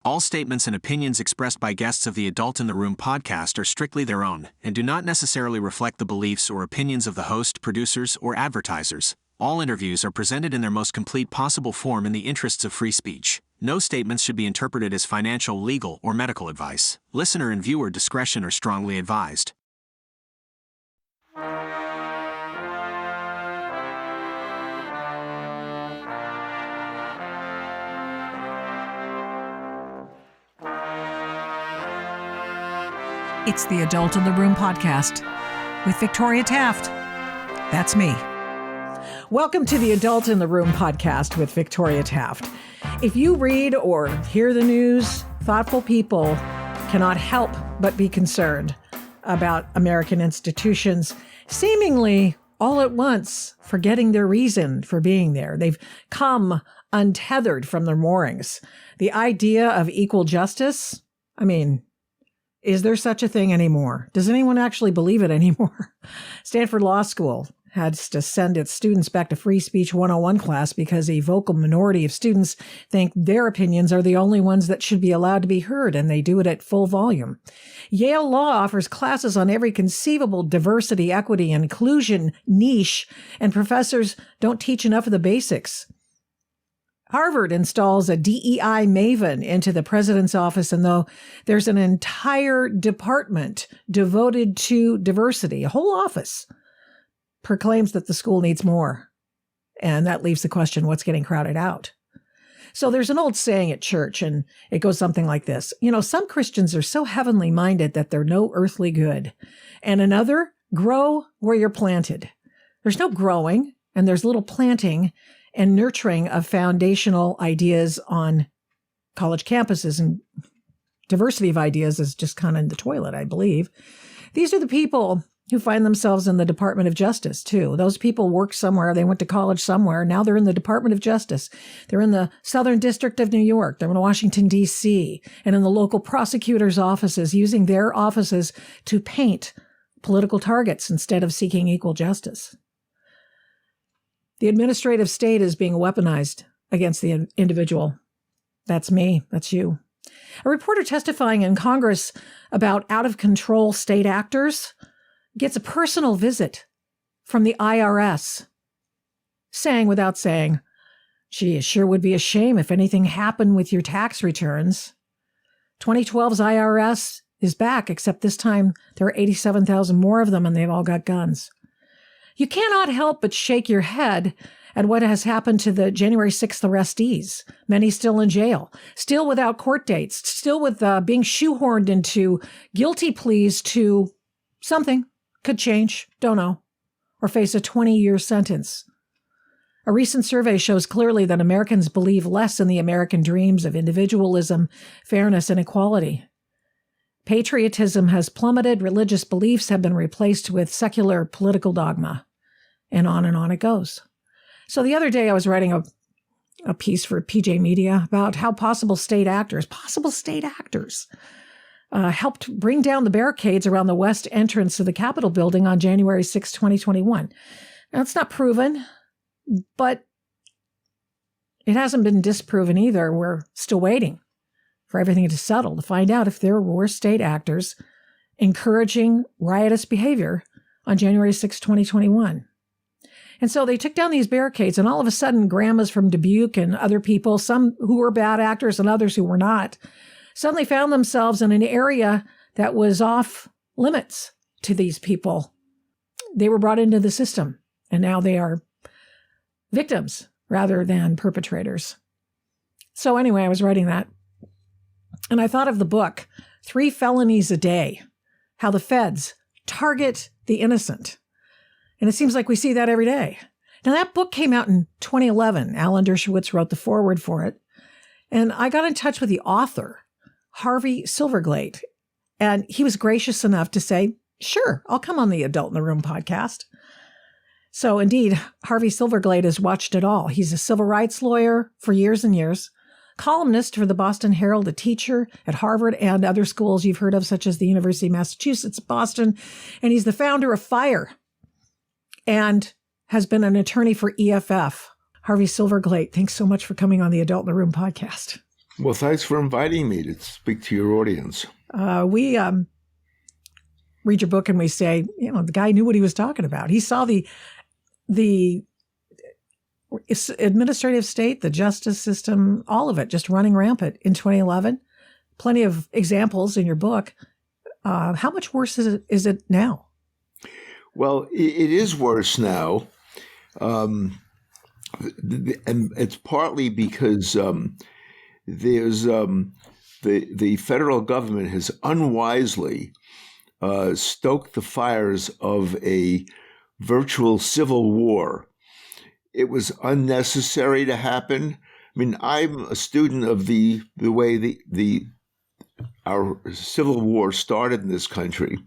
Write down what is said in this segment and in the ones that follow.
All statements and opinions expressed by guests of the Adult in the Room podcast are strictly their own and do not necessarily reflect the beliefs or opinions of the host, producers, or advertisers. All interviews are presented in their most complete possible form in the interests of free speech. No statements should be interpreted as financial, legal, or medical advice. Listener and viewer discretion are strongly advised. It's the Adult in the Room podcast with Victoria Taft. That's me. Welcome to the Adult in the Room podcast with Victoria Taft. If you read or hear the news, thoughtful people cannot help but be concerned about American institutions seemingly all at once forgetting their reason for being there. They've come untethered from their moorings. The idea of equal justice, is there such a thing anymore? Does anyone actually believe it anymore? Stanford Law School had to send its students back to Free Speech 101 class because a vocal minority of students think their opinions are the only ones that should be allowed to be heard, and they do it at full volume. Yale Law offers classes on every conceivable diversity, equity, and inclusion niche, and professors don't teach enough of the basics. Harvard installs a DEI maven into the president's office, and though there's an entire department devoted to diversity, a whole office, proclaims that the school needs more. And that leaves the question, what's getting crowded out? So there's an old saying at church, and it goes something like this. Some Christians are so heavenly minded that they're no earthly good. And another, grow where you're planted. There's no growing, and there's little planting and nurturing of foundational ideas on college campuses, and diversity of ideas is just kind of in the toilet, I believe. These are the people who find themselves in the Department of Justice, too. Those people work somewhere. They went to college somewhere. Now they're in the Department of Justice. They're in the Southern District of New York. They're in Washington, D.C., and in the local prosecutors' offices, using their offices to paint political targets instead of seeking equal justice. The administrative state is being weaponized against the individual. That's me. That's you. A reporter testifying in Congress about out-of-control state actors gets a personal visit from the IRS, saying without saying, gee, it sure would be a shame if anything happened with your tax returns. 2012's IRS is back, except this time there are 87,000 more of them, and they've all got guns. You cannot help but shake your head at what has happened to the January 6th arrestees, many still in jail, still without court dates, still with being shoehorned into guilty pleas to something, could change, don't know, or face a 20-year sentence. A recent survey shows clearly that Americans believe less in the American dreams of individualism, fairness, and equality. Patriotism has plummeted, religious beliefs have been replaced with secular political dogma, and on it goes. So the other day I was writing a piece for PJ Media about how possible state actors helped bring down the barricades around the west entrance of the Capitol building on January 6, 2021. Now, it's not proven, but it hasn't been disproven either. We're still waiting for everything to settle to find out if there were state actors encouraging riotous behavior on January 6, 2021. And so they took down these barricades, and all of a sudden, grandmas from Dubuque and other people, some who were bad actors and others who were not, suddenly found themselves in an area that was off limits to these people. They were brought into the system, and now they are victims rather than perpetrators. So anyway, I was writing that. And I thought of the book, 3 Felonies a Day, how the feds target the innocent. And it seems like we see that every day. Now, that book came out in 2011. Alan Dershowitz wrote the foreword for it. And I got in touch with the author, Harvey Silverglate. And he was gracious enough to say, sure, I'll come on the Adult in the Room podcast. So indeed, Harvey Silverglate has watched it all. He's a civil rights lawyer for years and years, columnist for the Boston Herald, a teacher at Harvard and other schools you've heard of, such as the University of Massachusetts, Boston. And he's the founder of FIRE and has been an attorney for EFF. Harvey Silverglate, thanks so much for coming on the Adult in the Room podcast. Well, thanks for inviting me to speak to your audience. We read your book and we say, the guy knew what he was talking about. He saw the administrative state, the justice system, all of it just running rampant in 2011. Plenty of examples in your book. How much worse is it now? Well, it is worse now. And it's partly because there's the federal government has unwisely stoked the fires of a virtual civil war. It was unnecessary to happen. I mean, I'm a student of the way our civil war started in this country,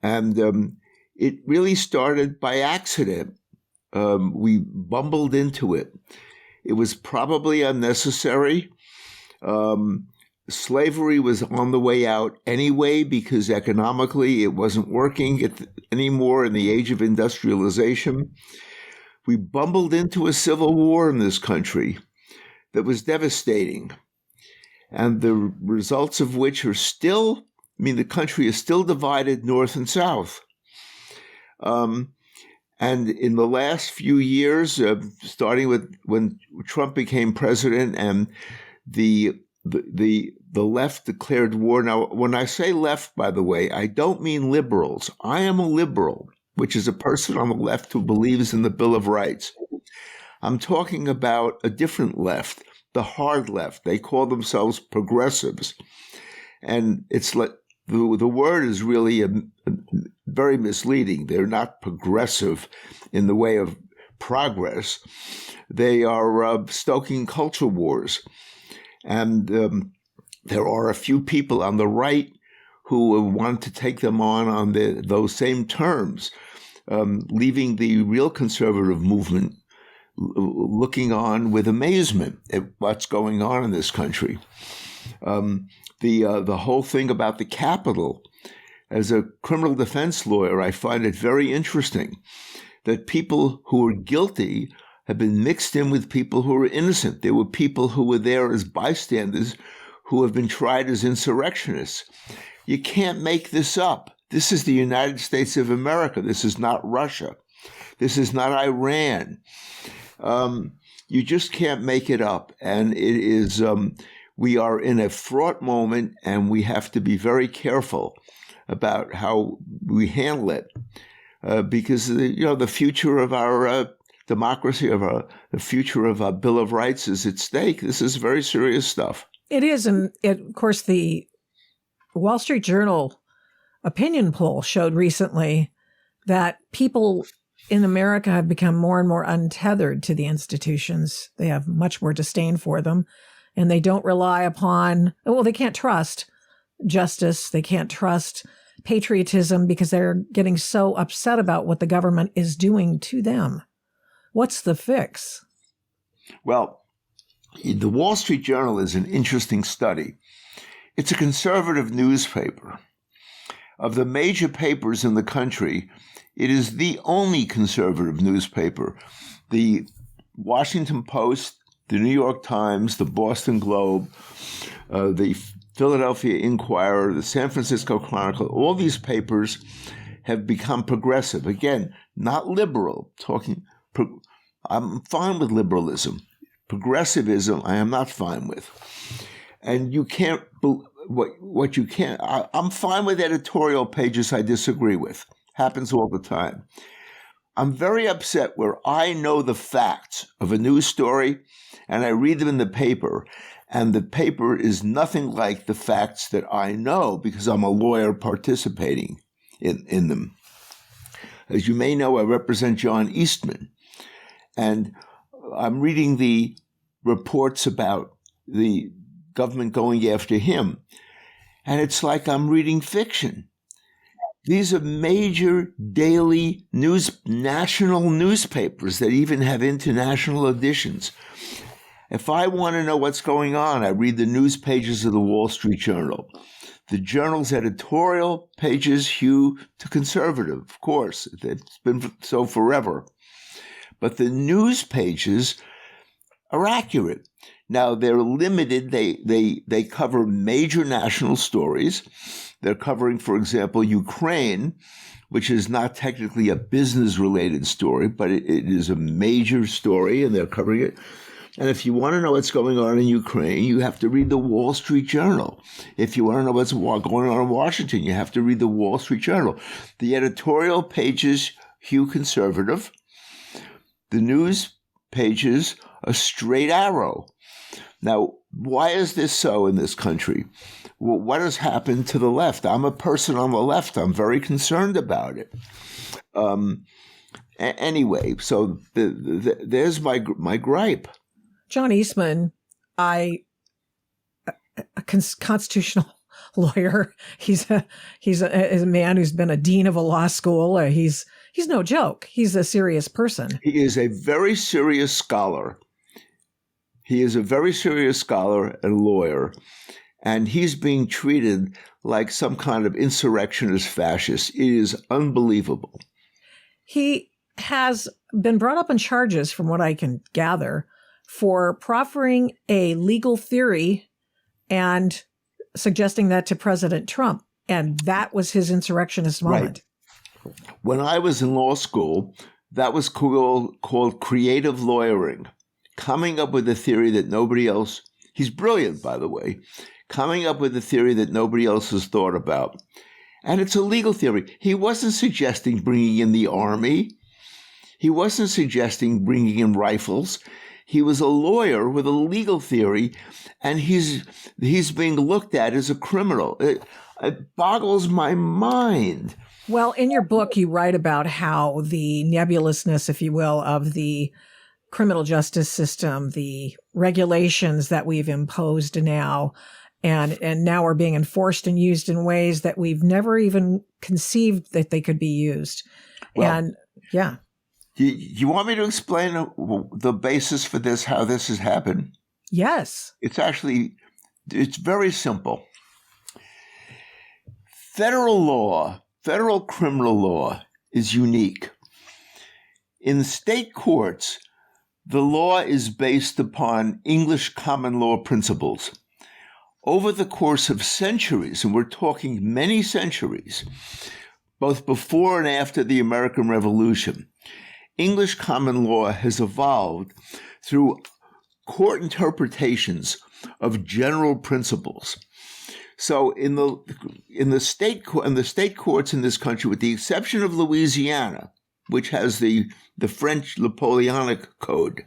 and it really started by accident. We bumbled into it. It was probably unnecessary. Slavery was on the way out anyway because economically it wasn't working anymore in the age of industrialization. We bumbled into a civil war in this country that was devastating, and the results of which are still, the country is still divided north and south. And in the last few years, starting with when Trump became president and the left declared war. Now, when I say left, by the way, I don't mean liberals. I am a liberal, which is a person on the left who believes in the Bill of Rights. I'm talking about a different left, the hard left. They call themselves progressives. And it's like the word is really very misleading. They're not progressive in the way of progress. They are stoking culture wars. And there are a few people on the right who want to take them on those same terms, leaving the real conservative movement looking on with amazement at what's going on in this country. The whole thing about the Capitol, as a criminal defense lawyer, I find it very interesting that people who are guilty have been mixed in with people who are innocent. There were people who were there as bystanders who have been tried as insurrectionists. You can't make this up. This is the United States of America. This is not Russia. This is not Iran. You just can't make it up. And it is, we are in a fraught moment, and we have to be very careful about how we handle it, because the future of our democracy, the future of our Bill of Rights is at stake. This is very serious stuff. It is, and of course, the Wall Street Journal opinion poll showed recently that people in America have become more and more untethered to the institutions. They have much more disdain for them, and they don't rely upon, they can't trust justice. They can't trust patriotism because they're getting so upset about what the government is doing to them. What's the fix? Well, the Wall Street Journal is an interesting study. It's a conservative newspaper. Of the major papers in the country, it is the only conservative newspaper. The Washington Post, the New York Times, the Boston Globe, the Philadelphia Inquirer, the San Francisco Chronicle, all these papers have become progressive. Again, not liberal, I'm fine with liberalism. Progressivism, I am not fine with. And you can't, what you can't, I'm fine with editorial pages I disagree with. Happens all the time. I'm very upset where I know the facts of a news story and I read them in the paper, and the paper is nothing like the facts that I know because I'm a lawyer participating in them. As you may know, I represent John Eastman, and I'm reading the reports about the government going after him, and it's like I'm reading fiction. These are major daily national newspapers that even have international editions. If I want to know what's going on, I read the news pages of the Wall Street Journal. The journal's editorial pages hew to conservative, of course. It's been so forever. But the news pages are accurate. Now, they're limited. They cover major national stories. They're covering, for example, Ukraine, which is not technically a business-related story, but it is a major story, and they're covering it. And if you want to know what's going on in Ukraine, you have to read the Wall Street Journal. If you want to know what's going on in Washington, you have to read the Wall Street Journal. The editorial pages hew conservative. The news pages a straight arrow. Now, why is this so in this country? Well, what has happened to the left? I'm a person on the left. I'm very concerned about it. Anyway, so there's my gripe. John Eastman, a constitutional lawyer. He's a man who's been a dean of a law school. He's no joke. He's a serious person. He is a very serious scholar. He is a very serious scholar and lawyer, and he's being treated like some kind of insurrectionist fascist. It is unbelievable. He has been brought up on charges, from what I can gather, for proffering a legal theory and suggesting that to President Trump. And that was his insurrectionist moment. Right. When I was in law school, that was called creative lawyering, coming up with a theory that nobody else, he's brilliant, by the way, coming up with a theory that nobody else has thought about. And it's a legal theory. He wasn't suggesting bringing in the army. He wasn't suggesting bringing in rifles. He was a lawyer with a legal theory, and he's being looked at as a criminal. It boggles my mind. Well, in your book, you write about how the nebulousness, if you will, of the criminal justice system, the regulations that we've imposed now, and now are being enforced and used in ways that we've never even conceived that they could be used. Well, and yeah. You want me to explain the basis for this, how this has happened? Yes. It's very simple. Federal criminal law is unique. In state courts, the law is based upon English common law principles. Over the course of centuries, and we're talking many centuries, both before and after the American Revolution, English common law has evolved through court interpretations of general principles. So in the state courts in this country, with the exception of Louisiana, which has the French Napoleonic Code,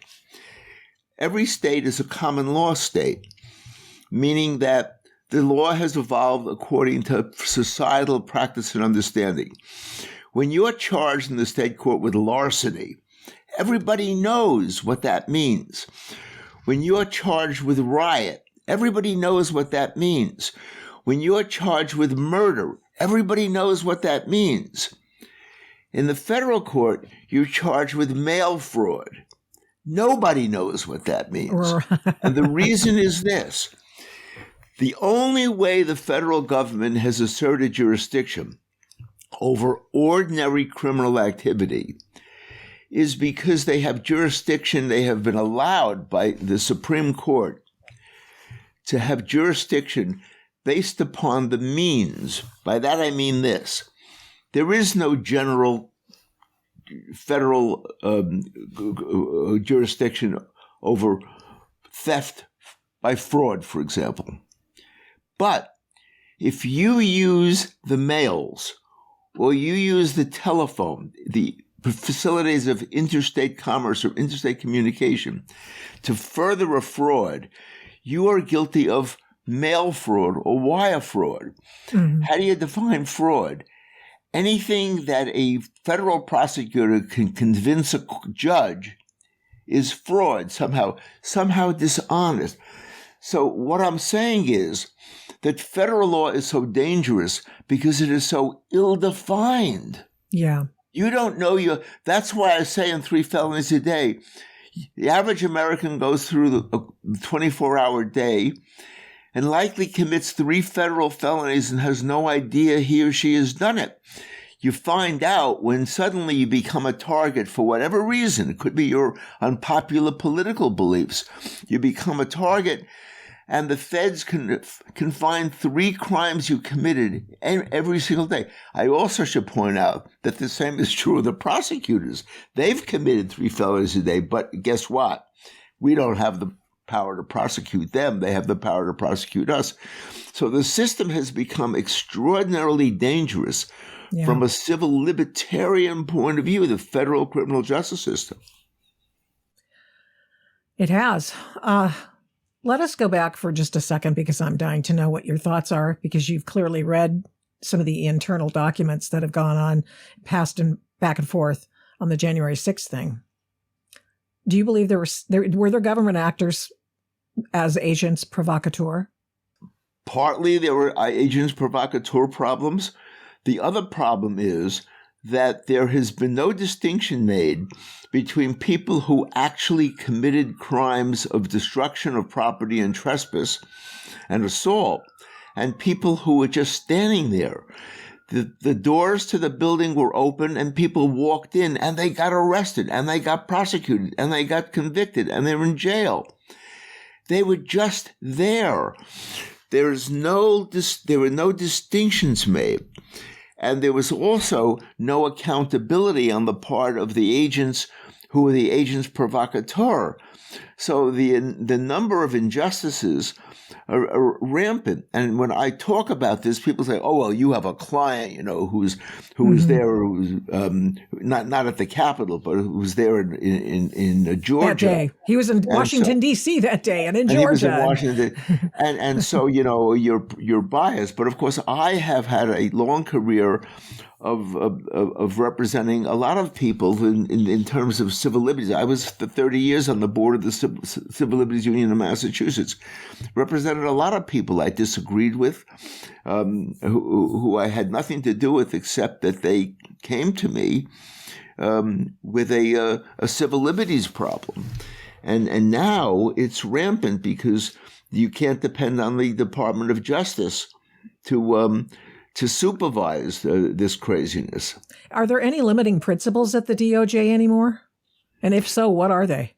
every state is a common law state, meaning that the law has evolved according to societal practice and understanding. When you're charged in the state court with larceny, everybody knows what that means. When you're charged with riot, everybody knows what that means. When you're charged with murder, everybody knows what that means. In the federal court, you're charged with mail fraud. Nobody knows what that means. And the reason is this. The only way the federal government has asserted jurisdiction over ordinary criminal activity is because they have jurisdiction. They have been allowed by the Supreme Court to have jurisdiction based upon the means. By that I mean this. There is no general federal jurisdiction over theft by fraud, for example. But if you use the mails or you use the telephone, the facilities of interstate commerce or interstate communication to further a fraud, you are guilty of mail fraud or wire fraud. Mm-hmm. How do you define fraud? Anything that a federal prosecutor can convince a judge is fraud, somehow dishonest. So what I'm saying is that federal law is so dangerous because it is so ill-defined. Yeah. You don't know that's why I say in 3 Felonies a Day, the average American goes through the 24-hour day and likely commits 3 federal felonies and has no idea he or she has done it. you find out when suddenly you become a target for whatever reason. It could be your unpopular political beliefs. You become a target, and the feds can find 3 crimes you committed every single day. I also should point out that the same is true of the prosecutors. They've committed 3 felonies a day, but guess what? We don't have the power to prosecute them. They have the power to prosecute us. So the system has become extraordinarily dangerous from a civil libertarian point of view, the federal criminal justice system. It has. Let us go back for just a second, because I'm dying to know what your thoughts are, because you've clearly read some of the internal documents that have gone on, passed and back and forth on the January 6th thing. Do you believe were there government actors as agents provocateur? Partly there were agents provocateur problems. The other problem is that there has been no distinction made between people who actually committed crimes of destruction of property and trespass and assault, and people who were just standing there. The doors to the building were open, and people walked in, and they got arrested, and they got prosecuted, and they got convicted, and they were in jail. They were just there. There were no distinctions made. And there was also no accountability on the part of the agents who were the agents provocateur. So the number of injustices are rampant. And when I talk about this, people say, "Oh, well, you have a client, who was there, who was not at the Capitol, but who was there in Georgia that day. He was in Washington D.C. that day, and in Georgia. He was in Washington, and so you're biased. But of course, I have had a long career of representing a lot of people in terms of civil liberties. I was for 30 years on the board of the Civil Liberties Union of Massachusetts, represented a lot of people I disagreed with, who I had nothing to do with except that they came to me with a civil liberties problem. And now it's rampant because you can't depend on the Department of Justice to supervise this craziness. Are there any limiting principles at the DOJ anymore? And if so, what are they?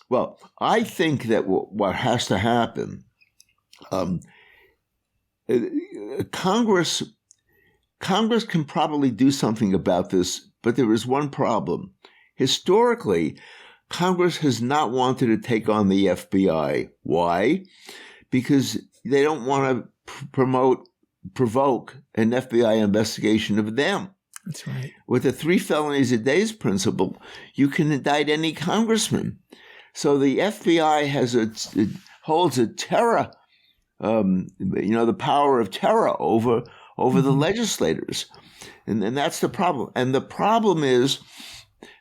Well, I think that what has to happen, Congress can probably do something about this, but there is one problem. Historically, Congress has not wanted to take on the FBI. Why? Because they don't want to provoke an FBI investigation of them. That's right. With the 3 felonies a day principle, you can indict any congressman. So the FBI holds a terror, the power of terror over the legislators, and that's the problem. And the problem is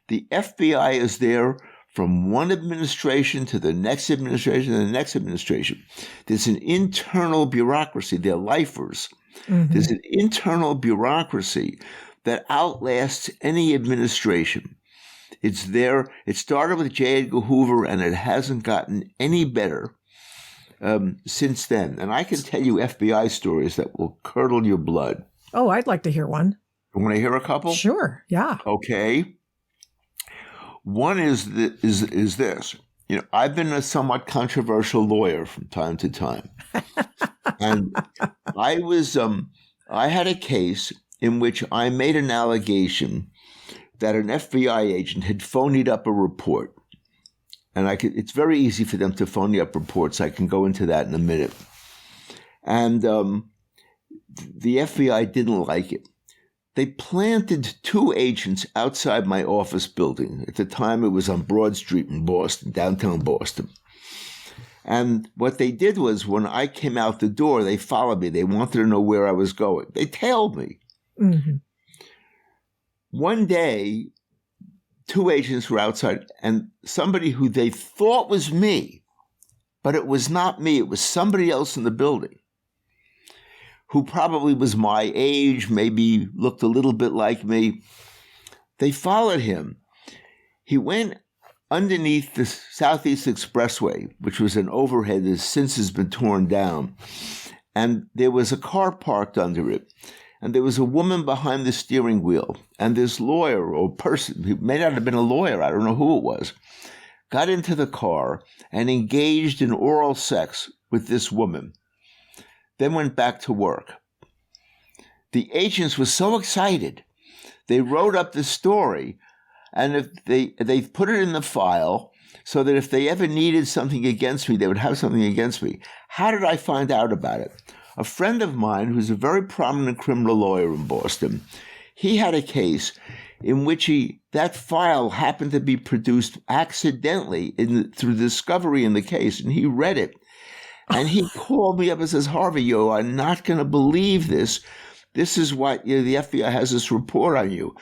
the FBI is there from one administration to the next administration and the next administration. There's an internal bureaucracy. They're lifers. Mm-hmm. There's an internal bureaucracy that outlasts any administration. It's there. It started with J. Edgar Hoover, and it hasn't gotten any better since then. And I can tell you FBI stories that will curdle your blood. Oh, I'd like to hear one. You want to hear a couple? Sure. Yeah. Okay. One is this. I've been a somewhat controversial lawyer from time to time, and I had a case in which I made an allegation that an FBI agent had phonied up a report, and it's very easy for them to phony up reports. I can go into that in a minute, and the FBI didn't like it. They planted 2 agents outside my office building. At the time, it was on Broad Street in Boston, downtown Boston. And what they did was when I came out the door, they followed me. They wanted to know where I was going. They tailed me. Mm-hmm. One day, 2 agents were outside, and somebody who they thought was me, but it was not me. It was somebody else in the building, who probably was my age, maybe looked a little bit like me. They followed him. He went underneath the Southeast Expressway, which was an overhead that since has been torn down, and there was a car parked under it. and there was a woman behind the steering wheel, and this lawyer or person, who may not have been a lawyer, I don't know who it was, got into the car and engaged in oral sex with this woman, then went back to work. The agents were so excited, they wrote up the story, and if they put it in the file so that if they ever needed something against me, they would have something against me. How did I find out about it? A friend of mine who's a very prominent criminal lawyer in Boston, he had a case in which that file happened to be produced accidentally through discovery in the case, and he read it. And he called me up and says, Harvey, you are not going to believe this. This is what the FBI has this report on you.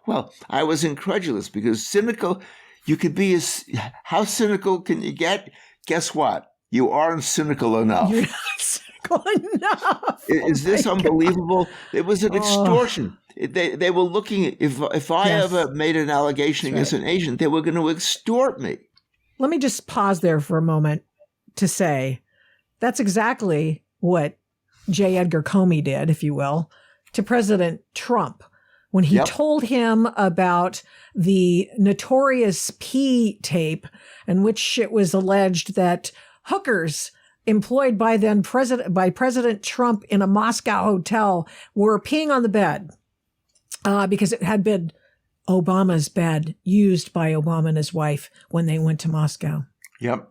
Well, I was incredulous because cynical, you could be how cynical can you get? Guess what? You aren't cynical enough. You're not cynical enough. Is this unbelievable? God. It was an extortion. They were looking, if I ever made an allegation against an agent, they were going to extort me. Let me just pause there for a moment to say that's exactly what J. Edgar Comey did, if you will, to President Trump when he told him about the notorious P tape in which it was alleged that hookers employed by President Trump in a Moscow hotel were peeing on the bed because it had been Obama's bed used by Obama and his wife when they went to Moscow. Yep.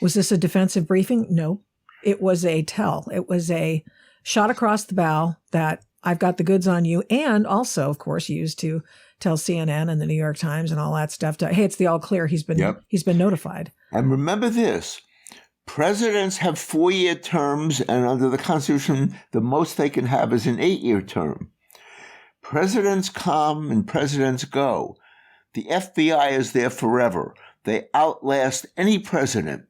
Was this a defensive briefing? No. It was a tell. It was a shot across the bow that I've got the goods on you, and also, of course, used to tell CNN and the New York Times and all that stuff hey, it's the all clear. He's been notified. And remember this. Presidents have 4-year terms, and under the Constitution, the most they can have is an 8-year term. Presidents come and presidents go. The FBI is there forever. They outlast any president.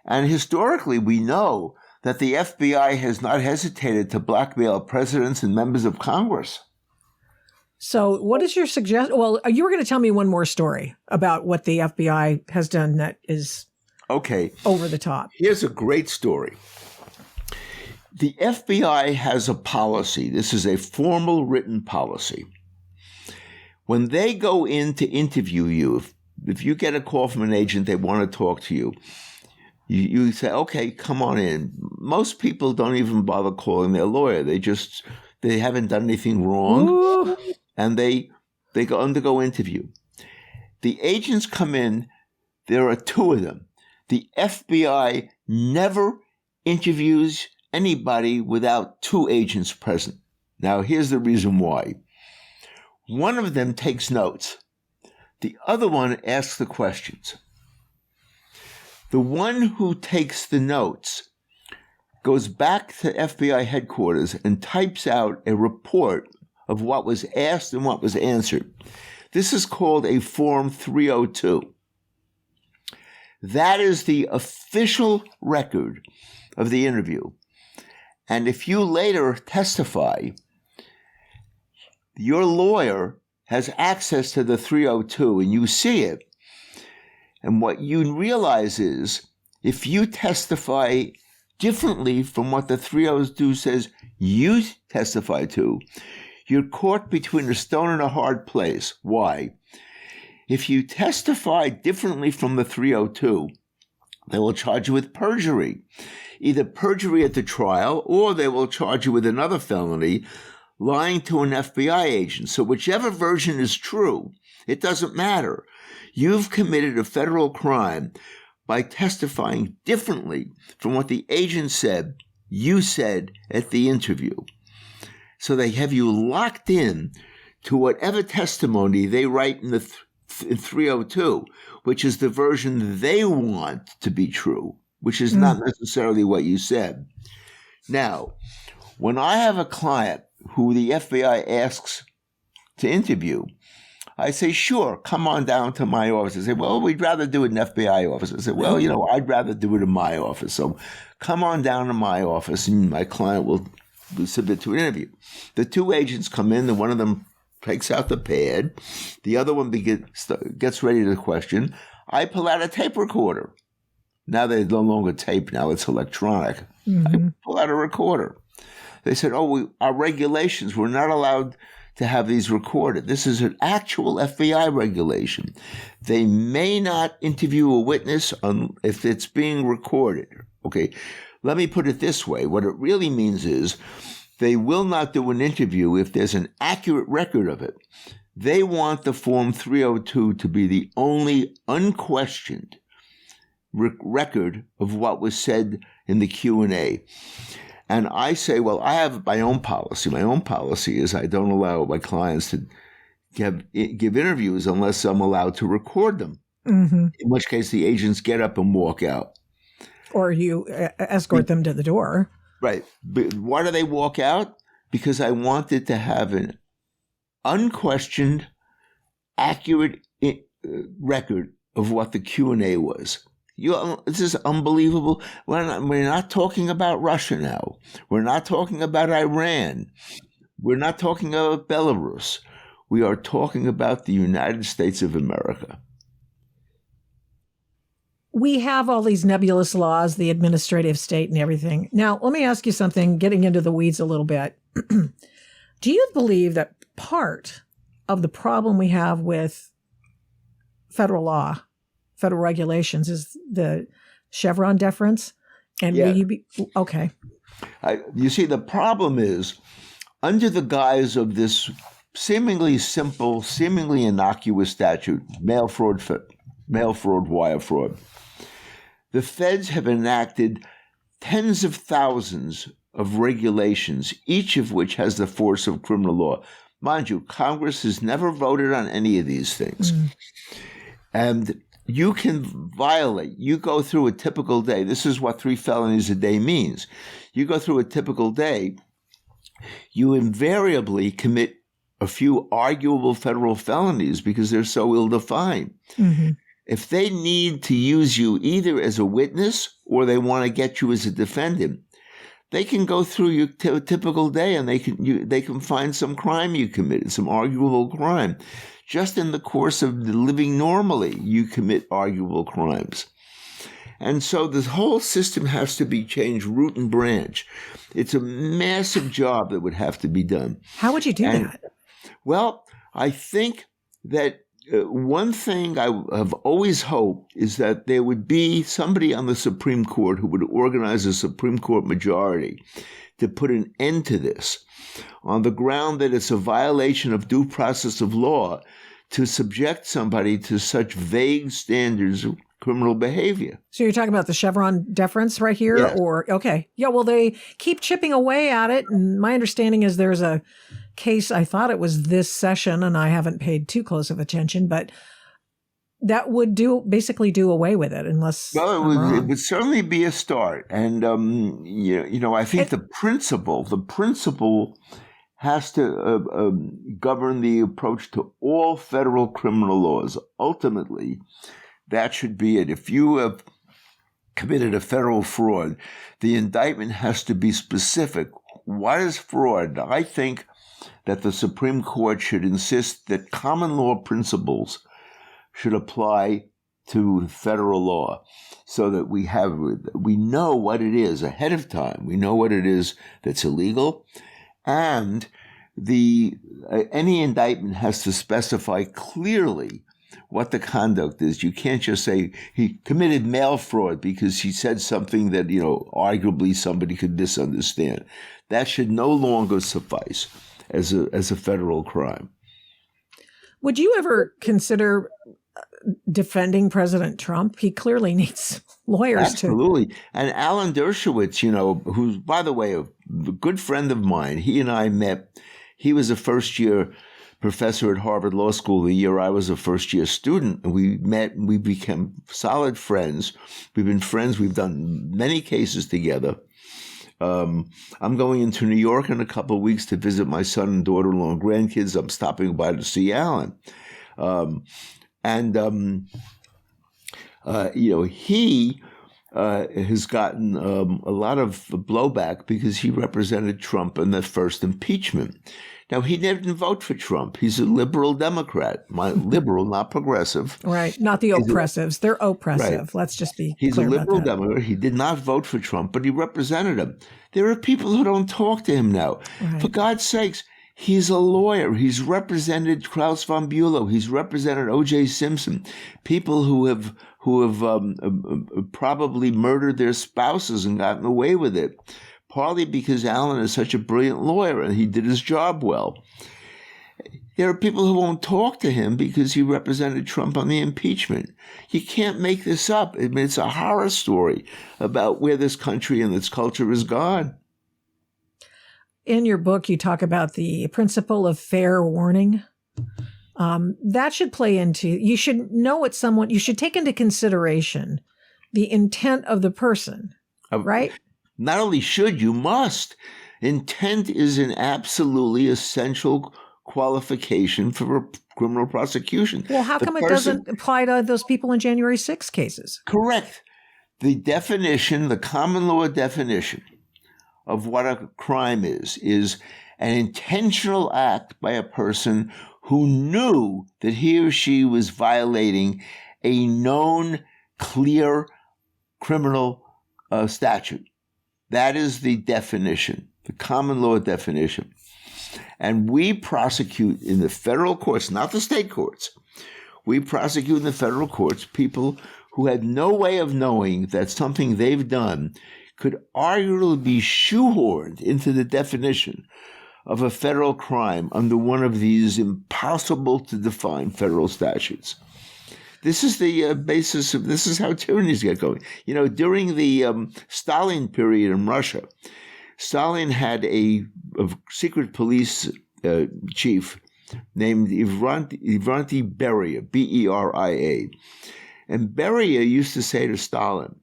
And historically, we know that the FBI has not hesitated to blackmail presidents and members of Congress. So what is your suggestion? Well, you were going to tell me one more story about what the FBI has done that is over the top. Here's a great story. The FBI has a policy. This is a formal written policy. When they go in to interview you, if you get a call from an agent, they want to talk to you, you say, okay, come on in. Most people don't even bother calling their lawyer. They haven't done anything wrong. Ooh. And they go undergo interview. The agents come in. There are 2 of them. The FBI never interviews anybody without 2 agents present. Now, here's the reason why. One of them takes notes. The other one asks the questions. The one who takes the notes goes back to FBI headquarters and types out a report of what was asked and what was answered. This is called a Form 302. That is the official record of the interview. And if you later testify, your lawyer has access to the 302 and you see it. And what you realize is, if you testify differently from what the 302 says you testify to, you're caught between a stone and a hard place. Why? If you testify differently from the 302, they will charge you with perjury, either perjury at the trial, or they will charge you with another felony, lying to an FBI agent. So whichever version is true, it doesn't matter. You've committed a federal crime by testifying differently from what the agent said you said at the interview. So they have you locked in to whatever testimony they write in the 302, which is the version they want to be true, which is not necessarily what you said. Now, when I have a client who the FBI asks to interview, I say, sure, come on down to my office. They say, well, we'd rather do it in FBI office. I say, well, I'd rather do it in my office. So come on down to my office and my client will submit to an interview. The 2 agents come in and one of them takes out the pad. The other one gets ready to question. I pull out a tape recorder. Now they're no longer tape. Now it's electronic. I pull out a recorder. They said, our regulations, we're not allowed to have these recorded. This is an actual FBI regulation. They may not interview a witness if it's being recorded. Okay, let me put it this way. What it really means is they will not do an interview if there's an accurate record of it. They want the Form 302 to be the only unquestioned record of what was said in the Q&A. And I say, well, I have my own policy. My own policy is I don't allow my clients to give interviews unless I'm allowed to record them, in which case the agents get up and walk out. Or you escort them to the door. Right. But why do they walk out? Because I wanted to have an unquestioned, accurate record of what the Q&A was. This is unbelievable. We're not talking about Russia now. We're not talking about Iran. We're not talking about Belarus. We are talking about the United States of America. We have all these nebulous laws, the administrative state and everything. Now, let me ask you something, getting into the weeds a little bit. Do you believe that part of the problem we have with federal law, federal regulations, is the Chevron deference? And will you be okay? You see, the problem is, under the guise of this seemingly simple, seemingly innocuous statute, mail fraud, wire fraud, the feds have enacted tens of thousands of regulations, each of which has the force of criminal law. Mind you, Congress has never voted on any of these things. And you can violate. You go through a typical day. This is what 3 felonies a day means. You go through a typical day, you invariably commit a few arguable federal felonies because they're so ill-defined. If they need to use you either as a witness or they want to get you as a defendant, they can go through your typical day and they can find some crime you committed, some arguable crime. Just in the course of living normally, you commit arguable crimes. And so this whole system has to be changed root and branch. It's a massive job that would have to be done. How would you do that? Well, I think that one thing I have always hoped is that there would be somebody on the Supreme Court who would organize a Supreme Court majority to put an end to this on the ground that it's a violation of due process of law to subject somebody to such vague standards of criminal behavior. So you're talking about the Chevron deference right here? Yes. Or, okay. Yeah, well, they keep chipping away at it. And my understanding is there's a case, I thought it was this session, and I haven't paid too close of attention, but that would basically do away with it unless it would certainly be a start. And, I think the principle has to govern the approach to all federal criminal laws. Ultimately, that should be it. If you have committed a federal fraud, the indictment has to be specific. What is fraud? I think that the Supreme Court should insist that common law principles should apply to federal law so that we know what it is ahead of time. We know what it is that's illegal. And any indictment has to specify clearly what the conduct is. You can't just say he committed mail fraud because he said something that, arguably somebody could misunderstand. That should no longer suffice as a federal crime. Would you ever consider defending President Trump? He clearly needs lawyers. Absolutely. And Alan Dershowitz, who's, by the way, a good friend of mine, he and I met. He was a first-year professor at Harvard Law School the year I was a first-year student. And we met and we became solid friends. We've been friends. We've done many cases together. I'm going into New York in a couple of weeks to visit my son and daughter-in-law and grandkids. I'm stopping by to see Alan. He has gotten a lot of blowback because he represented Trump in the first impeachment. Now, he didn't vote for Trump. He's a liberal Democrat. Liberal, not progressive. Right. Not the oppressives. They're oppressive. Right. Let's just be He's clear a liberal about that. Democrat. He did not vote for Trump, but he represented him. There are people who don't talk to him now. Right. For God's sakes, he's a lawyer. He's represented Klaus von Bülow. He's represented O.J. Simpson, people who have probably murdered their spouses and gotten away with it, partly because Alan is such a brilliant lawyer and he did his job well. There are people who won't talk to him because he represented Trump on the impeachment. You can't make this up. I mean, it's a horror story about where this country and its culture has gone. In your book, you talk about the principle of fair warning. That should play into, you should know what someone, you should take into consideration the intent of the person, right? Not only should, you must. Intent is an absolutely essential qualification for a criminal prosecution. Well, how come it doesn't apply to those people in January 6 cases? Correct. The definition, the common law definition of what a crime is an intentional act by a person who knew that he or she was violating a known, clear criminal statute. That is the definition, the common law definition. And we prosecute in the federal courts, not the state courts. We prosecute in the federal courts people who had no way of knowing that something they've done could arguably be shoehorned into the definition of a federal crime under one of these impossible to define federal statutes. This is the basis of, this is how tyrannies get going. You know, during the Stalin period in Russia, Stalin had a secret police chief named Ivanti Beria, Beria. And Beria used to say to Stalin,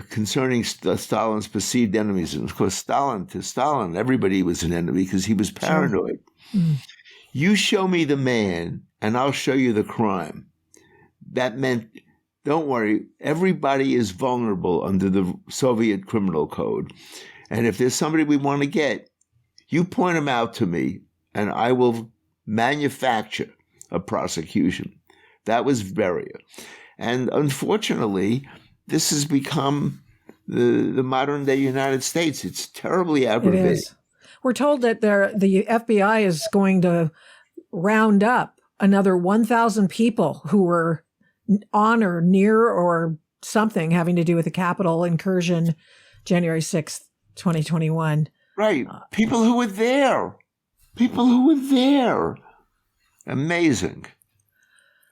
concerning Stalin's perceived enemies, and of course, to Stalin, everybody was an enemy because he was paranoid. Sure. You show me the man, and I'll show you the crime. That meant, don't worry, everybody is vulnerable under the Soviet criminal code. And if there's somebody we want to get, you point them out to me, and I will manufacture a prosecution. That was Beria. And unfortunately, this has become the modern day United States. It's terribly aggravating. It is. We're told that the FBI is going to round up another 1,000 people who were on or near or something having to do with the Capitol incursion, January 6th, 2021. Right. People who were there. Amazing.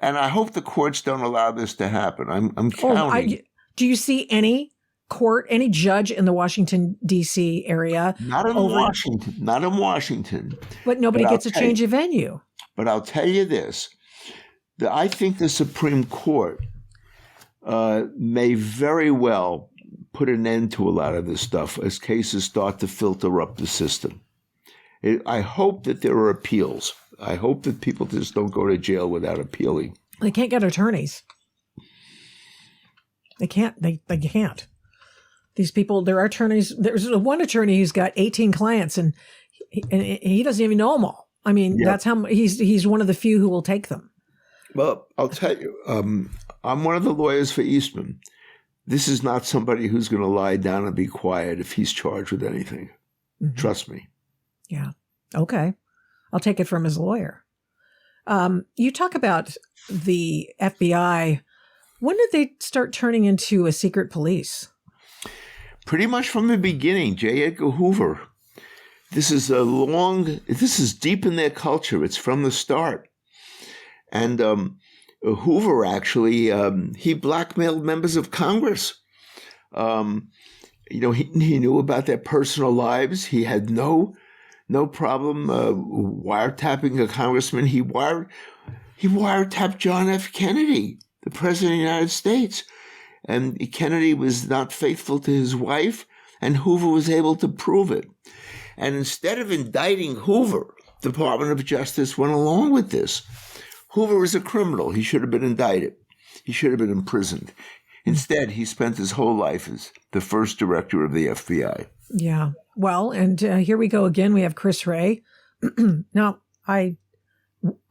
And I hope the courts don't allow this to happen. I'm counting. Do you see any court, any judge in the Washington, D.C. area? Not in Washington. But nobody gets a change of venue. But I'll tell you this. I think the Supreme Court may very well put an end to a lot of this stuff as cases start to filter up the system. I hope that there are appeals. I hope that people just don't go to jail without appealing. They can't get attorneys. They can't. They can't. These people, there are attorneys. There's one attorney who's got 18 clients, and he doesn't even know them all. I mean, That's how he's one of the few who will take them. Well, I'll tell you, I'm one of the lawyers for Eastman. This is not somebody who's going to lie down and be quiet if he's charged with anything. Mm-hmm. Trust me. Yeah. Okay. I'll take it from his lawyer. You talk about the FBI. When did they start turning into a secret police? Pretty much from the beginning. J. Edgar Hoover. This is deep in their culture. It's from the start. And Hoover actually, he blackmailed members of Congress. He knew about their personal lives. He had no problem wiretapping a congressman. He wiretapped John F. Kennedy, the president of the United States. And Kennedy was not faithful to his wife, and Hoover was able to prove it. And instead of indicting Hoover, the Department of Justice went along with this. Hoover is a criminal. He should have been indicted. He should have been imprisoned. Instead, he spent his whole life as the first director of the FBI. Yeah. Well, and here we go again. We have Chris Wray. Now, I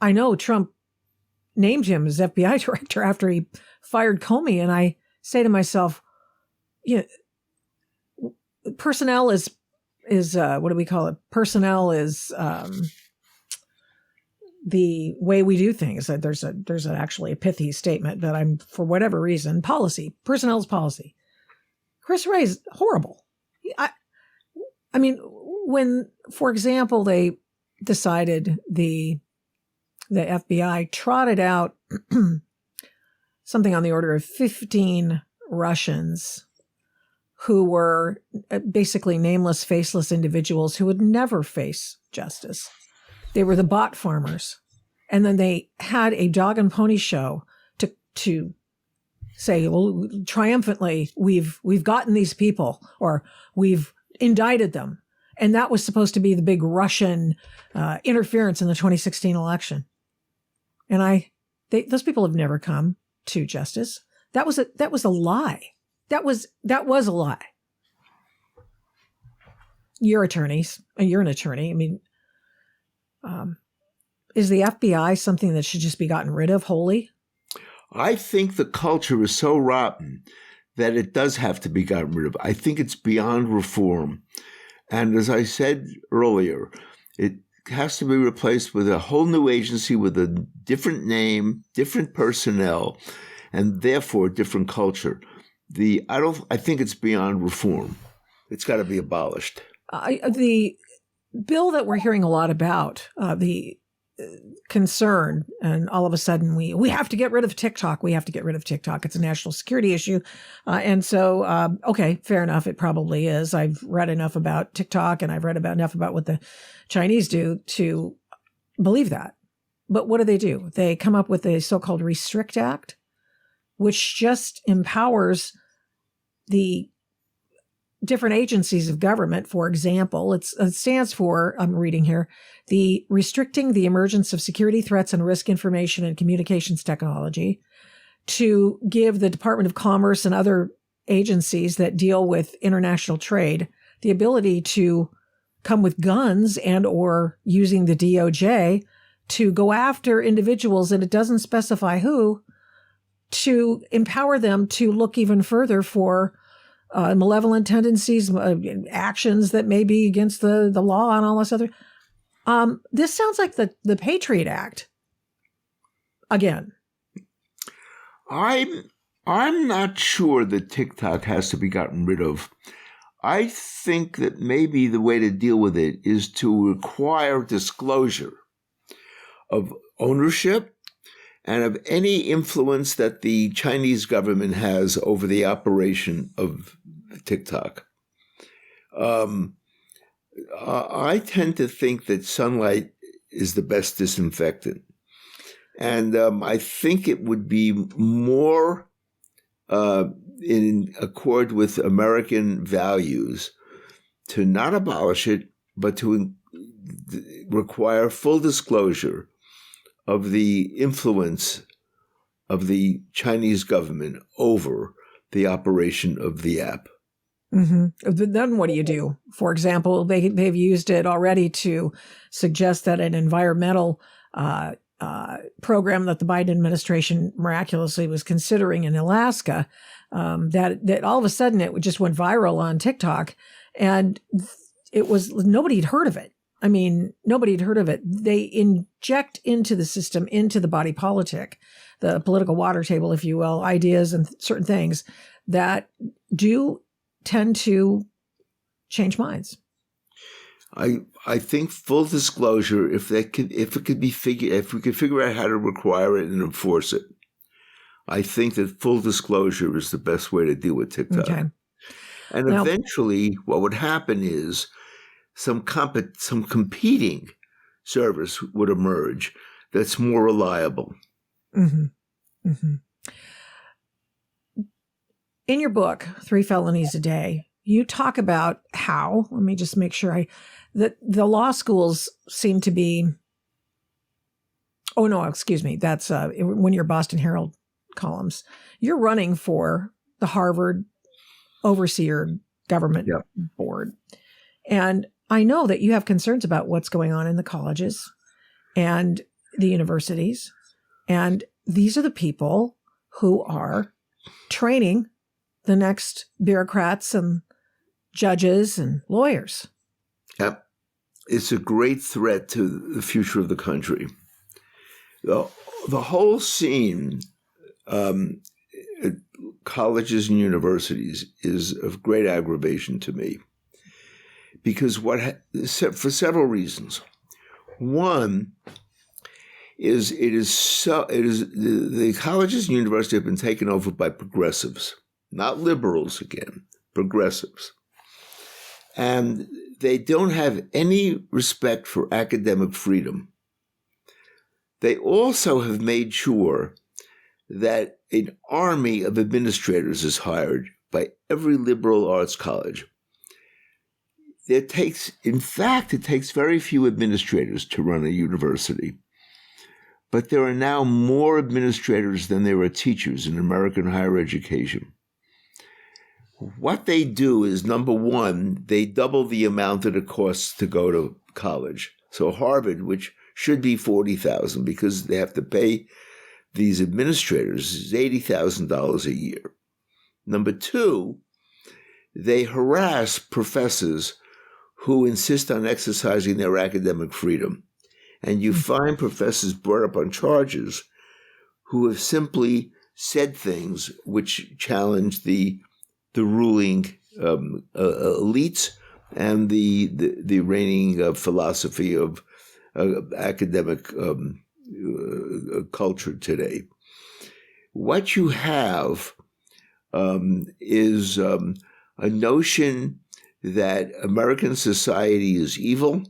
know Trump named him as FBI director after he fired Comey, and I say to myself, personnel is what do we call it? Personnel is the way we do things. There's actually a pithy statement, but I'm, for whatever reason, personnel is policy. Chris Wray is horrible. I mean, when, for example, they decided the FBI trotted out something on the order of 15 Russians who were basically nameless, faceless individuals who would never face justice. They were the bot farmers. And then they had a dog and pony show to say, well, triumphantly, we've gotten these people, or we've indicted them. And that was supposed to be the big Russian interference in the 2016 election. And those people have never come to justice. That was a lie. That was a lie. You're attorneys, and you're an attorney. I mean, is the FBI something that should just be gotten rid of wholly? I think the culture is so rotten that it does have to be gotten rid of. I think it's beyond reform. And as I said earlier, it has to be replaced with a whole new agency with a different name, different personnel, and therefore different culture. I think it's beyond reform. It's got to be abolished. The bill that we're hearing a lot about, the concern, and all of a sudden we have to get rid of TikTok. We have to get rid of TikTok. It's a national security issue. And so, okay, fair enough. It probably is. I've read enough about TikTok, and I've read enough about what the Chinese do to believe that. But what do? They come up with a so-called Restrict Act, which just empowers the different agencies of government. For example, it stands for, I'm reading here, the Restricting the Emergence of Security Threats and Risk Information and Communications Technology, to give the Department of Commerce and other agencies that deal with international trade the ability to come with guns and or using the DOJ to go after individuals, and it doesn't specify who, to empower them to look even further for malevolent tendencies, actions that may be against the law and all this other. This sounds like the Patriot Act again. I'm not sure that TikTok has to be gotten rid of. I think that maybe the way to deal with it is to require disclosure of ownership and of any influence that the Chinese government has over the operation of TikTok. I tend to think that sunlight is the best disinfectant. And I think it would be more in accord with American values to not abolish it, but to require full disclosure of the influence of the Chinese government over the operation of the app. Mm-hmm. Then what do you do? For example, they've used it already to suggest that an environmental program that the Biden administration miraculously was considering in Alaska, that all of a sudden it just went viral on TikTok, and nobody had heard of it. I mean, nobody had heard of it. They inject into the system, into the body politic, the political water table, if you will, ideas and certain things that do tend to change minds. I think full disclosure, if we could figure out how to require it and enforce it, I think that full disclosure is the best way to deal with TikTok. Okay. And now, eventually, what would happen is some competing service would emerge that's more reliable. Mm-hmm. Mm-hmm. In your book, Three Felonies a Day, you talk about how, let me just make sure that the law schools seem to be, oh no, excuse me, that's one of your Boston Herald columns. You're running for the Harvard overseer government board. And I know that you have concerns about what's going on in the colleges and the universities. And these are the people who are training the next bureaucrats and judges and lawyers. Yep. It's a great threat to the future of the country. The whole scene, at colleges and universities, is of great aggravation to me. Because for several reasons. One is the colleges and universities have been taken over by progressives, not liberals again, progressives. And they don't have any respect for academic freedom. They also have made sure that an army of administrators is hired by every liberal arts college. It takes very few administrators to run a university. But there are now more administrators than there are teachers in American higher education. What they do is, number one, they double the amount that it costs to go to college. So Harvard, which should be $40,000 because they have to pay these administrators, is $80,000 a year. Number two, they harass professors who insist on exercising their academic freedom. And you find professors brought up on charges who have simply said things which challenge the ruling elites and the reigning philosophy of academic culture today. What you have is a notion that American society is evil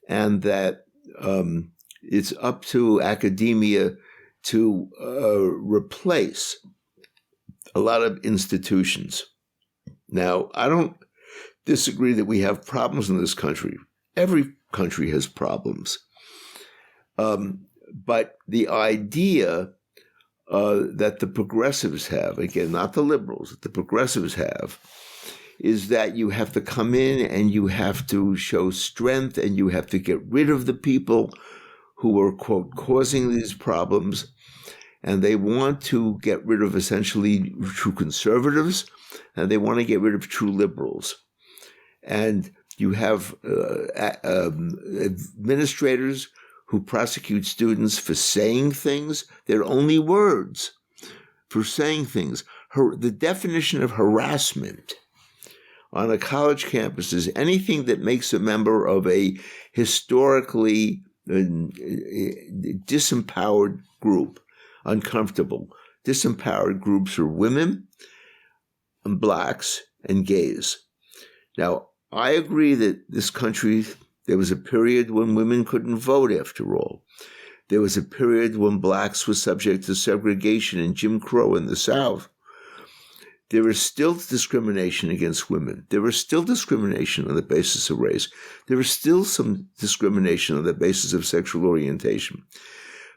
and that it's up to academia to replace a lot of institutions. Now, I don't disagree that we have problems in this country. Every country has problems. But the idea that the progressives have, again, not the liberals, that the progressives have, is that you have to come in and you have to show strength and you have to get rid of the people who are, quote, causing these problems. And they want to get rid of essentially true conservatives, and they want to get rid of true liberals. And you have administrators who prosecute students for saying things. They're only words for saying things. The definition of harassment on a college campus is anything that makes a member of a historically disempowered group uncomfortable. Disempowered groups are women and blacks and gays. Now, I agree that this country, there was a period when women couldn't vote, after all. There was a period when blacks were subject to segregation and Jim Crow in the South. There is still discrimination against women. There is still discrimination on the basis of race. There is still some discrimination on the basis of sexual orientation.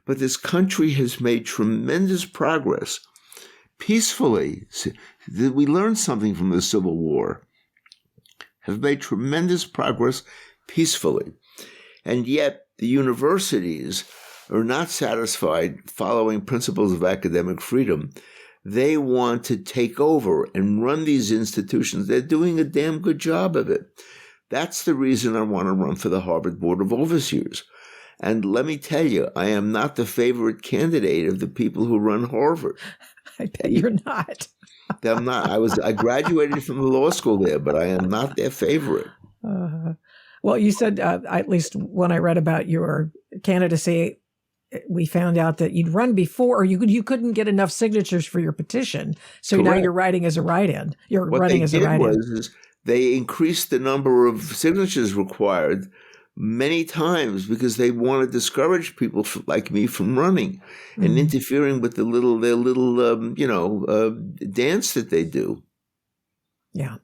But this country has made tremendous progress peacefully. We learned something from the Civil War. Have made tremendous progress peacefully. And yet the universities are not satisfied following principles of academic freedom. They want to take over and run these institutions. They're doing a damn good job of it. That's the reason I want to run for the Harvard Board of Overseers. And let me tell you, I am not the favorite candidate of the people who run Harvard. I bet you're not. I'm not. I graduated from the law school there, but I am not their favorite. Well, you said, at least when I read about your candidacy, we found out that you'd run before, or you couldn't get enough signatures for your petition. So Correct. Now you're writing as a write-in. You're running as a write-in. What they did was they increased the number of signatures required many times because they want to discourage people like me from running and interfering with their little dance that they do. Yeah.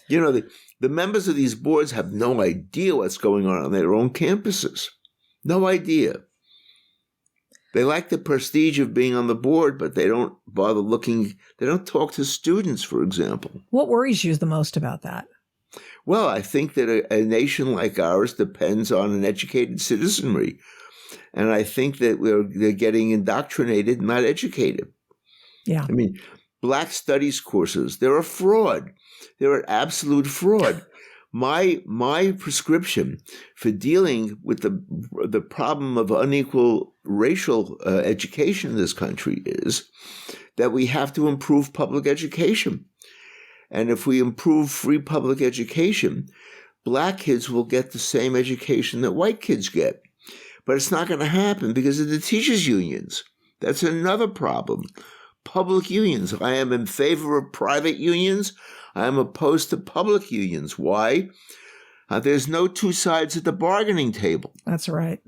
You know, the members of these boards have no idea what's going on their own campuses. No idea. They like the prestige of being on the board, but they don't bother looking. They don't talk to students, for example. What worries you the most about that? Well, I think that a nation like ours depends on an educated citizenry. And I think that they're getting indoctrinated, not educated. Yeah. I mean, Black studies courses, they're a fraud. They're an absolute fraud. My prescription for dealing with the problem of unequal racial education in this country is that we have to improve public education. And if we improve free public education, Black kids will get the same education that white kids get. But it's not going to happen because of the teachers' unions. That's another problem. Public unions. I am in favor of private unions. I am opposed to public unions. Why? There's no two sides at the bargaining table. That's right.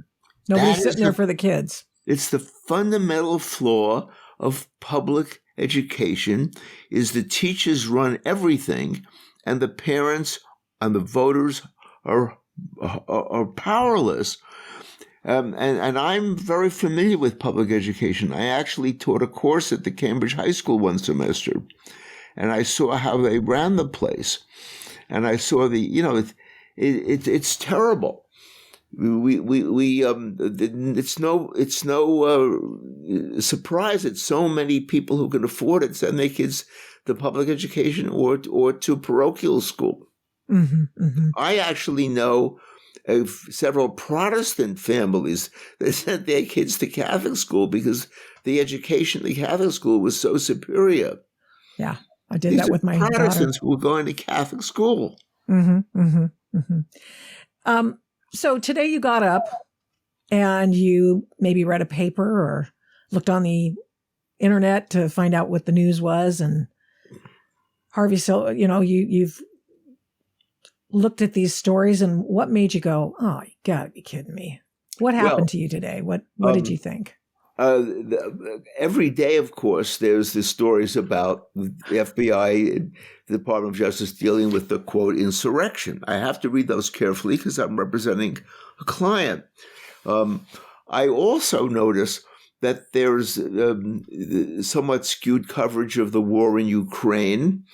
Nobody's sitting there for the kids. It's the fundamental flaw of public education is the teachers run everything and the parents and the voters are powerless. And I'm very familiar with public education. I actually taught a course at the Cambridge High School one semester, and I saw how they ran the place, and I saw it's terrible. It's no surprise that so many people who can afford it send their kids to public education or to parochial school. Mm-hmm, mm-hmm. I actually know of several Protestant families that sent their kids to Catholic school because the education in the Catholic school was so superior. Yeah, I did that with my Protestants daughter. who were going to Catholic school. Mm-hmm, mm-hmm, mm-hmm. So today you got up and you maybe read a paper or looked on the internet to find out what the news was. And Harvey, so, you've looked at these stories, and what made you go, oh, you gotta be kidding me. What happened to you today? What did you think? Every day, of course, there's the stories about the FBI and the Department of Justice dealing with the, quote, insurrection. I have to read those carefully because I'm representing a client. I also notice that there's somewhat skewed coverage of the war in Ukraine.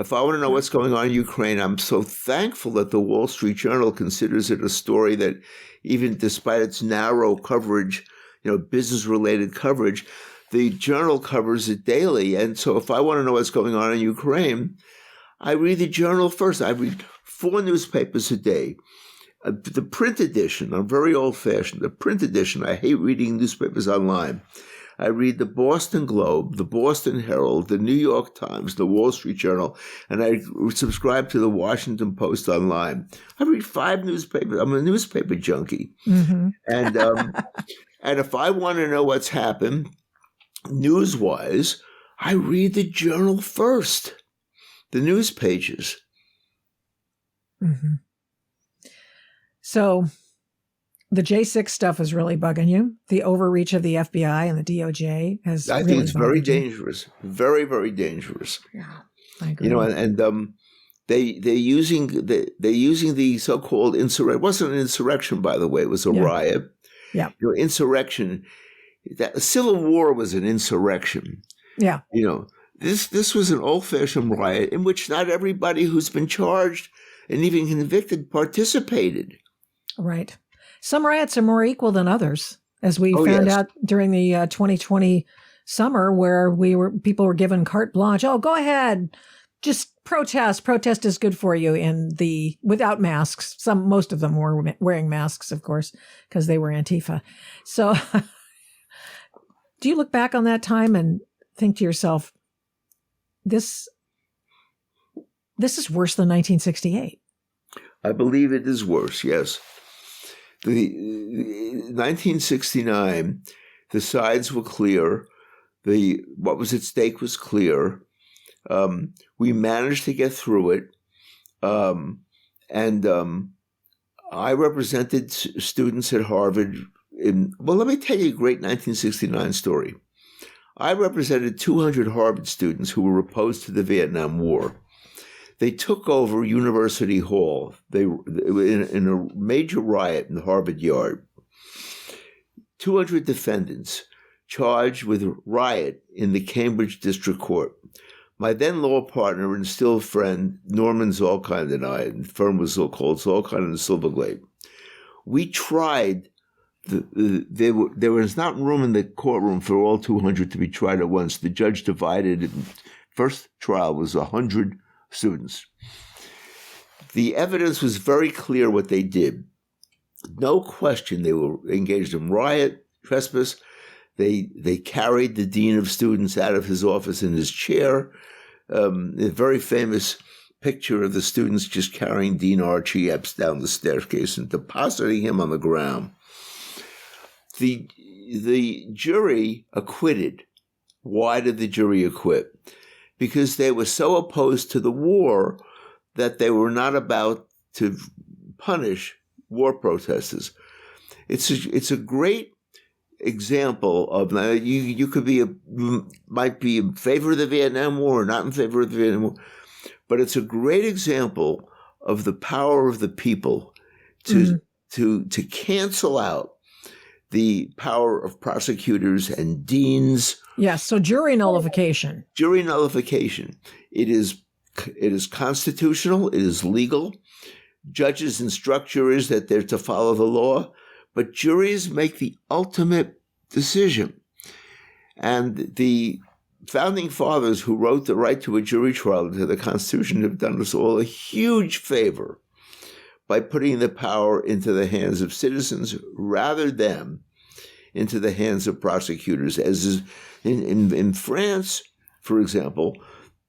If I want to know what's going on in Ukraine, I'm so thankful that the Wall Street Journal considers it a story that, even despite its narrow coverage, business-related coverage, the Journal covers it daily. And so if I want to know what's going on in Ukraine, I read the Journal first. I read 4 newspapers a day. The print edition, I'm very old-fashioned. The print edition, I hate reading newspapers online. I read the Boston Globe, the Boston Herald, the New York Times, the Wall Street Journal, and I subscribe to the Washington Post online. I read 5 newspapers. I'm a newspaper junkie. Mm-hmm. And if I want to know what's happened news-wise, I read the Journal first, the news pages. Mm-hmm. So the J6 stuff is really bugging you. The overreach of the FBI and the DOJ has. I think it's very dangerous, very, very dangerous. Yeah, I agree. They're using the so-called insurrection. It wasn't an insurrection, by the way. It was a riot. Yeah, insurrection. That Civil War was an insurrection. Yeah, this was an old-fashioned riot in which not everybody who's been charged and even convicted participated. Right. Some riots are more equal than others, as we found out during the 2020 summer, where people were given carte blanche. Oh, go ahead, just protest. Protest is good for you. Without masks. Most of them were wearing masks, of course, because they were Antifa. So, do you look back on that time and think to yourself, this is worse than 1968? I believe it is worse. Yes. The 1969, the sides were clear. What was at stake was clear. We managed to get through it. And I represented students at Harvard. Let me tell you a great 1969 story. I represented 200 Harvard students who were opposed to the Vietnam War. They took over University Hall. They were in a major riot in the Harvard Yard. 200 defendants charged with riot in the Cambridge District Court. My then law partner and still friend, Norman Zolkind, and I, the firm was so called Zolkind and Silverglate. We tried, there was not room in the courtroom for all 200 to be tried at once. The judge divided it. First trial was 100 students. The evidence was very clear what they did. No question they were engaged in riot, trespass. They carried the dean of students out of his office in his chair. A very famous picture of the students just carrying Dean Archie Epps down the staircase and depositing him on the ground. The jury acquitted. Why did the jury acquit? Because they were so opposed to the war that they were not about to punish war protesters. It's a great example of you could might be in favor of the Vietnam War or not in favor of the Vietnam War, but it's a great example of the power of the people to cancel out the power of prosecutors and deans. Yes, so jury nullification. Jury nullification. It is constitutional. It is legal. Judges instruct juries that they're to follow the law, but juries make the ultimate decision. And the founding fathers who wrote the right to a jury trial into the Constitution have done us all a huge favor by putting the power into the hands of citizens rather than into the hands of prosecutors. As is in France, for example,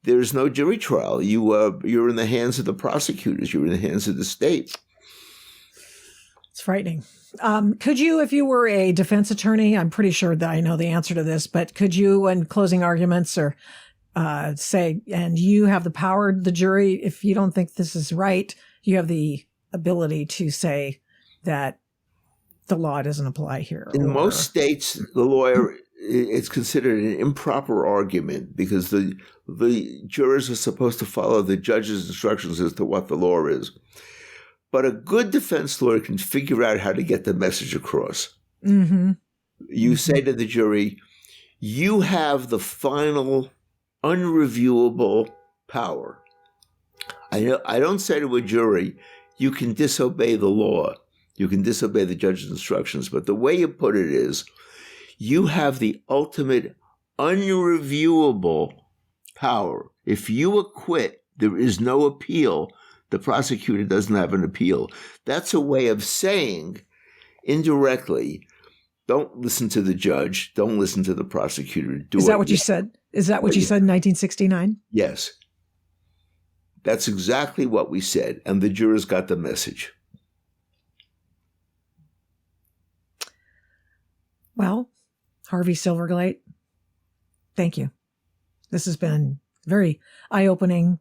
there's no jury trial. You're in the hands of the prosecutors. You're in the hands of the state. It's frightening. Could you, if you were a defense attorney, I'm pretty sure that I know the answer to this, but could you, in closing arguments, or say, and you have the power, the jury, if you don't think this is right, you have the ability to say that the law doesn't apply here? In most states, the lawyer, it's considered an improper argument because the jurors are supposed to follow the judge's instructions as to what the law is. But a good defense lawyer can figure out how to get the message across. Mm-hmm. You say to the jury, you have the final, unreviewable power. I don't say to a jury, you can disobey the law. You can disobey the judge's instructions. But the way you put it is, you have the ultimate, unreviewable power. If you acquit, there is no appeal. The prosecutor doesn't have an appeal. That's a way of saying, indirectly, don't listen to the judge, don't listen to the prosecutor. Is that what you said? Is that what you said in 1969? Yes. That's exactly what we said, and the jurors got the message. Well, Harvey Silverglate, thank you. This has been very eye-opening,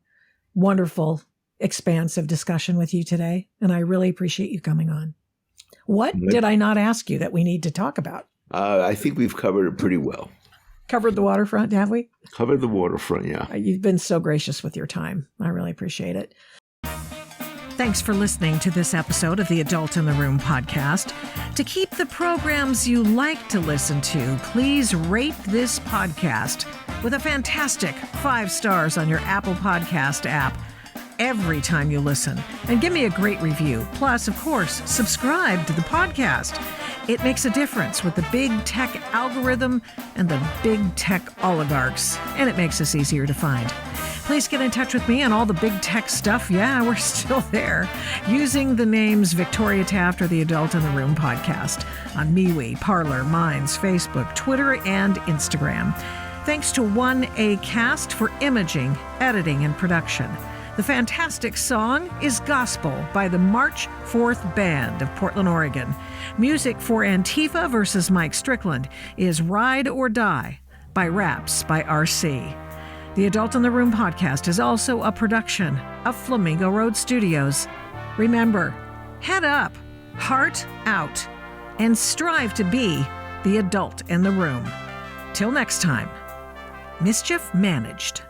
wonderful, expansive discussion with you today, and I really appreciate you coming on. What did I not ask you that we need to talk about? I think we've covered it pretty well. Covered the waterfront, have we? Covered the waterfront, yeah. You've been so gracious with your time. I really appreciate it. Thanks for listening to this episode of the Adult in the Room podcast. To keep the programs you like to listen to, please rate this podcast with a fantastic 5 stars on your Apple Podcast app every time you listen, and give me a great review. Plus, of course, subscribe to the podcast. It makes a difference with the big tech algorithm and the big tech oligarchs, and it makes us easier to find. Please get in touch with me on all the big tech stuff. Yeah, we're still there. Using the names Victoria Taft or the Adult in the Room podcast on MeWe, Parler, Minds, Facebook, Twitter, and Instagram. Thanks to 1A Cast for imaging, editing, and production. The fantastic song is Gospel by the March 4th Band of Portland, Oregon. Music for Antifa versus Mike Strickland is Ride or Die by Raps by RC. The Adult in the Room podcast is also a production of Flamingo Road Studios. Remember, head up, heart out, and strive to be the adult in the room. Till next time, mischief managed.